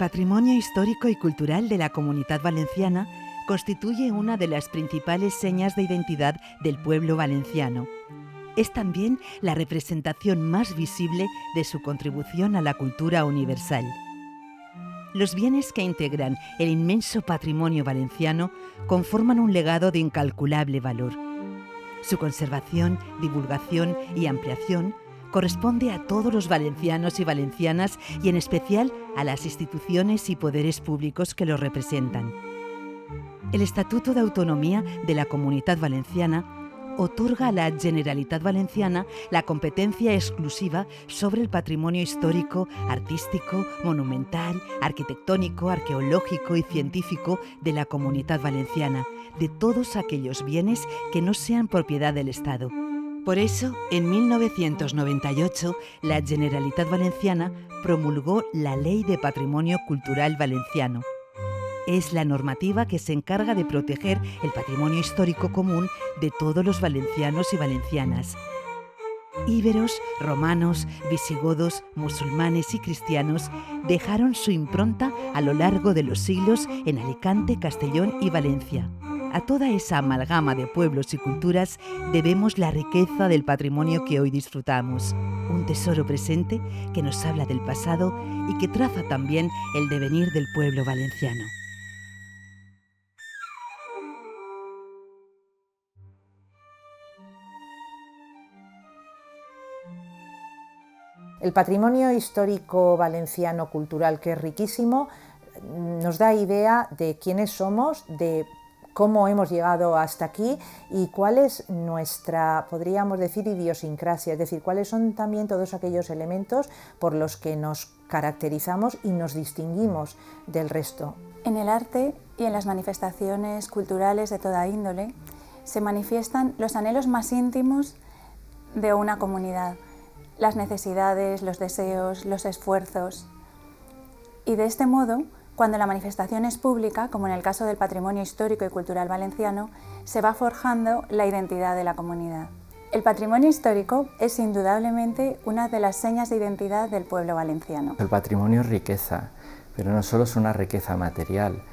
patrimonio histórico y cultural de la Comunitat Valenciana constituye una de las principales señas de identidad del pueblo valenciano. Es también la representación más visible de su contribución a la cultura universal. Los bienes que integran el inmenso patrimonio valenciano conforman un legado de incalculable valor. Su conservación, divulgación y ampliación corresponde a todos los valencianos y valencianas y en especial a las instituciones y poderes públicos que los representan. El Estatuto de Autonomía de la Comunitat Valenciana otorga a la Generalitat Valenciana la competencia exclusiva sobre el patrimonio histórico, artístico, monumental, arquitectónico, arqueológico y científico de la Comunitat Valenciana, de todos aquellos bienes que no sean propiedad del Estado. Por eso, en 1998, la Generalitat Valenciana promulgó la Ley de Patrimonio Cultural Valenciano. Es la normativa que se encarga de proteger el patrimonio histórico común de todos los valencianos y valencianas. Íberos, romanos, visigodos, musulmanes y cristianos dejaron su impronta a lo largo de los siglos en Alicante, Castellón y Valencia. A toda esa amalgama de pueblos y culturas debemos la riqueza del patrimonio que hoy disfrutamos, un tesoro presente que nos habla del pasado y que traza también el devenir del pueblo valenciano. El patrimonio histórico valenciano cultural, que es riquísimo, nos da idea de quiénes somos, de cómo hemos llegado hasta aquí y cuál es nuestra, podríamos decir, idiosincrasia, es decir, cuáles son también todos aquellos elementos por los que nos caracterizamos y nos distinguimos del resto. En el arte y en las manifestaciones culturales de toda índole se manifiestan los anhelos más íntimos de una comunidad, las necesidades, los deseos, los esfuerzos. Y de este modo, cuando la manifestación es pública, como en el caso del patrimonio histórico y cultural valenciano, se va forjando la identidad de la comunidad. El patrimonio histórico es indudablemente una de las señas de identidad del pueblo valenciano. El patrimonio es riqueza, pero no solo es una riqueza material.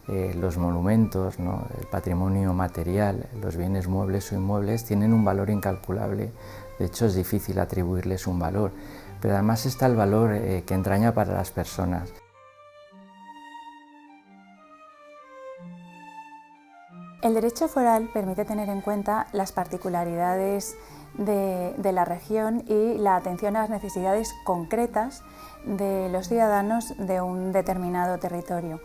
Los monumentos, ¿no? El patrimonio material, los bienes muebles o inmuebles tienen un valor incalculable. De hecho, es difícil atribuirles un valor, pero además está el valor que entraña para las personas. El derecho foral permite tener en cuenta las particularidades de la región y la atención a las necesidades concretas de los ciudadanos de un determinado territorio,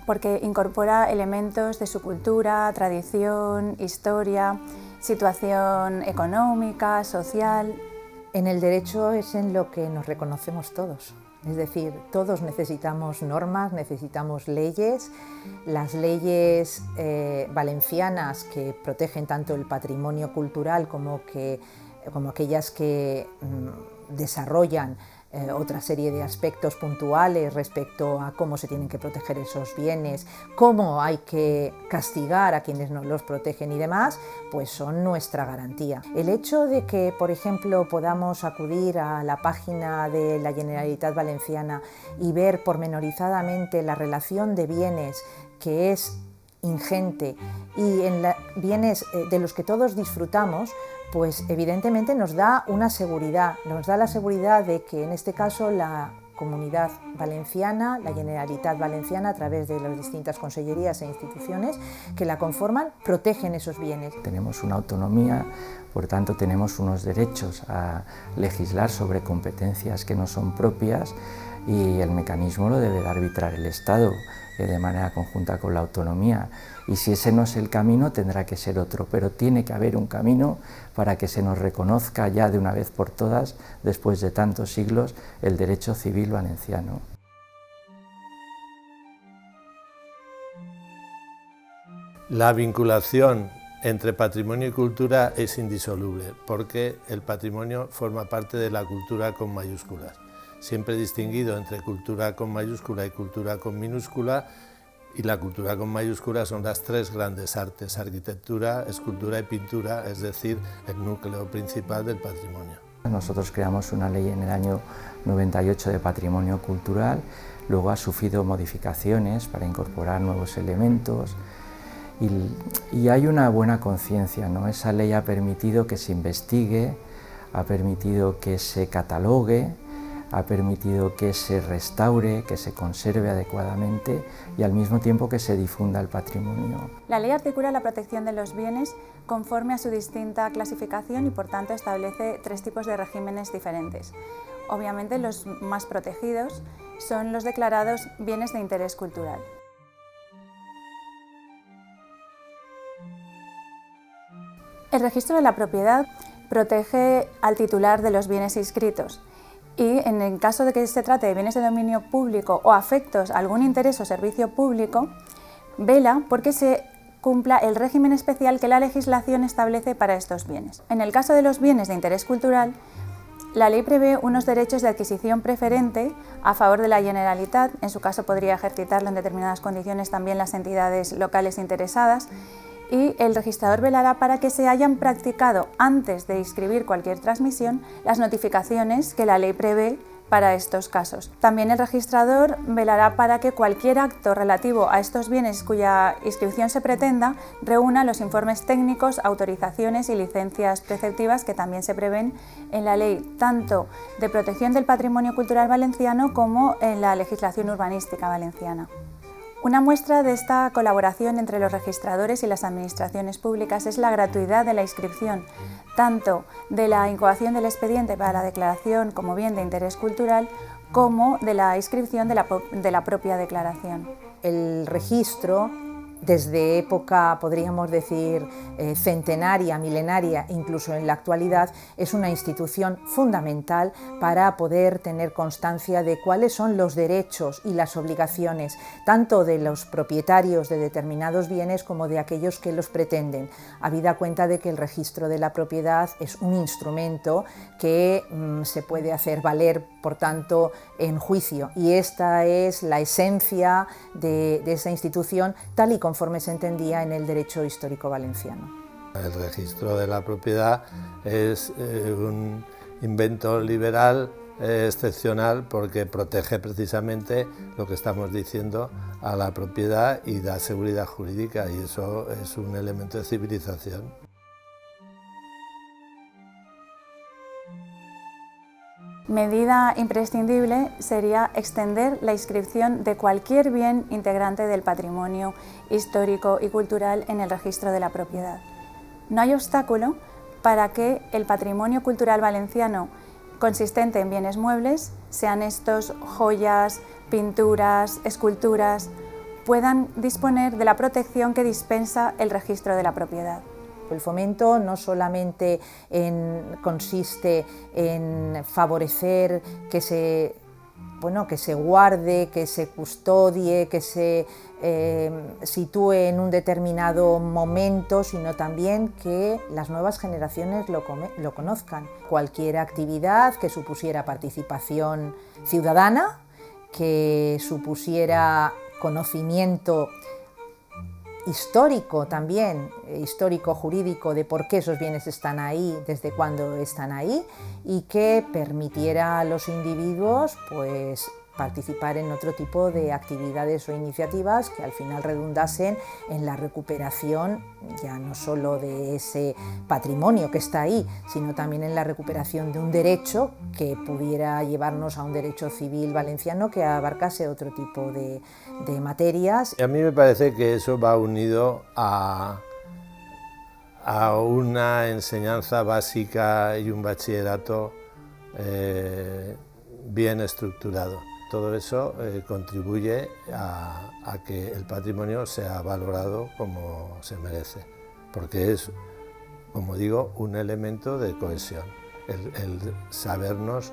porque incorpora elementos de su cultura, tradición, historia, situación económica, social. En el derecho es en lo que nos reconocemos todos. Es decir, todos necesitamos normas, necesitamos leyes. Las leyes valencianas que protegen tanto el patrimonio cultural como aquellas que desarrollan otra serie de aspectos puntuales respecto a cómo se tienen que proteger esos bienes, cómo hay que castigar a quienes no los protegen y demás, pues son nuestra garantía. El hecho de que, por ejemplo, podamos acudir a la página de la Generalitat Valenciana y ver pormenorizadamente la relación de bienes, que es ingente, y bienes de los que todos disfrutamos, pues evidentemente nos da una seguridad, nos da la seguridad de que en este caso la Comunidad Valenciana, la Generalitat Valenciana, a través de las distintas consellerías e instituciones que la conforman, protegen esos bienes. Tenemos una autonomía, por tanto tenemos unos derechos a legislar sobre competencias que no son propias y el mecanismo lo debe de arbitrar el Estado de manera conjunta con la autonomía. Y si ese no es el camino, tendrá que ser otro, pero tiene que haber un camino para que se nos reconozca ya de una vez por todas, después de tantos siglos, el derecho civil valenciano. La vinculación entre patrimonio y cultura es indisoluble, porque el patrimonio forma parte de la cultura con mayúsculas. Siempre distinguido entre cultura con mayúscula y cultura con minúscula, y la cultura con mayúscula son las tres grandes artes: arquitectura, escultura y pintura, es decir, el núcleo principal del patrimonio. Nosotros creamos una ley en el año 98 de patrimonio cultural, luego ha sufrido modificaciones para incorporar nuevos elementos y hay una buena conciencia, ¿no? Esa ley ha permitido que se investigue, ha permitido que se catalogue, ha permitido que se restaure, que se conserve adecuadamente y al mismo tiempo que se difunda el patrimonio. La ley articula la protección de los bienes conforme a su distinta clasificación y por tanto establece 3 tipos de regímenes diferentes. Obviamente los más protegidos son los declarados bienes de interés cultural. El registro de la propiedad protege al titular de los bienes inscritos y en el caso de que se trate de bienes de dominio público o afectos a algún interés o servicio público, vela porque se cumpla el régimen especial que la legislación establece para estos bienes. En el caso de los bienes de interés cultural, la ley prevé unos derechos de adquisición preferente a favor de la Generalitat, en su caso podría ejercitarlo en determinadas condiciones también las entidades locales interesadas, y el registrador velará para que se hayan practicado antes de inscribir cualquier transmisión las notificaciones que la ley prevé para estos casos. También el registrador velará para que cualquier acto relativo a estos bienes cuya inscripción se pretenda reúna los informes técnicos, autorizaciones y licencias preceptivas que también se prevén en la ley tanto de protección del patrimonio cultural valenciano como en la legislación urbanística valenciana. Una muestra de esta colaboración entre los registradores y las administraciones públicas es la gratuidad de la inscripción, tanto de la incoación del expediente para la declaración como bien de interés cultural, como de la inscripción de la propia declaración. El registro, desde época, podríamos decir, centenaria, milenaria, incluso en la actualidad, es una institución fundamental para poder tener constancia de cuáles son los derechos y las obligaciones, tanto de los propietarios de determinados bienes como de aquellos que los pretenden, habida cuenta de que el registro de la propiedad es un instrumento que se puede hacer valer, por tanto, en juicio, y esta es la esencia de esa institución, tal y conforme se entendía en el derecho histórico valenciano. El registro de la propiedad es un invento liberal excepcional porque protege precisamente lo que estamos diciendo a la propiedad y da seguridad jurídica, y eso es un elemento de civilización. Medida imprescindible sería extender la inscripción de cualquier bien integrante del patrimonio histórico y cultural en el registro de la propiedad. No hay obstáculo para que el patrimonio cultural valenciano consistente en bienes muebles, sean estos joyas, pinturas, esculturas, puedan disponer de la protección que dispensa el registro de la propiedad. El fomento no solamente consiste en favorecer que se guarde, que se custodie, que se sitúe en un determinado momento, sino también que las nuevas generaciones lo conozcan. Cualquier actividad que supusiera participación ciudadana, que supusiera conocimiento histórico también, histórico-jurídico, de por qué esos bienes están ahí, desde cuándo están ahí, y que permitiera a los individuos pues, participar en otro tipo de actividades o iniciativas que al final redundasen en la recuperación ya no solo de ese patrimonio que está ahí, sino también en la recuperación de un derecho que pudiera llevarnos a un derecho civil valenciano que abarcase otro tipo de materias. Y a mí me parece que eso va unido a una enseñanza básica y un bachillerato bien estructurado. Todo eso contribuye a que el patrimonio sea valorado como se merece, porque es, como digo, un elemento de cohesión, el sabernos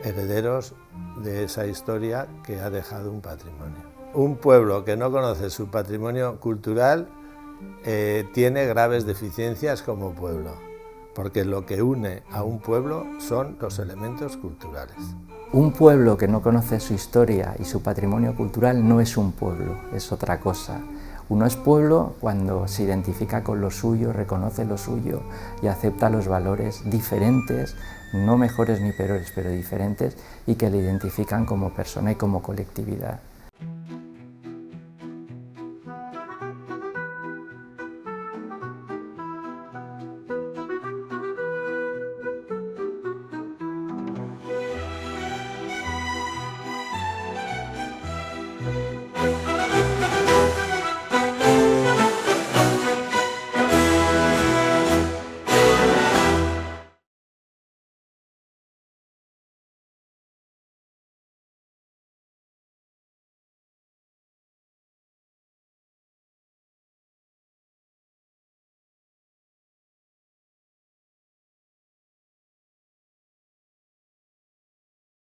herederos de esa historia que ha dejado un patrimonio. Un pueblo que no conoce su patrimonio cultural tiene graves deficiencias como pueblo, porque lo que une a un pueblo son los elementos culturales. Un pueblo que no conoce su historia y su patrimonio cultural no es un pueblo, es otra cosa. Uno es pueblo cuando se identifica con lo suyo, reconoce lo suyo y acepta los valores diferentes, no mejores ni peores, pero diferentes, y que le identifican como persona y como colectividad.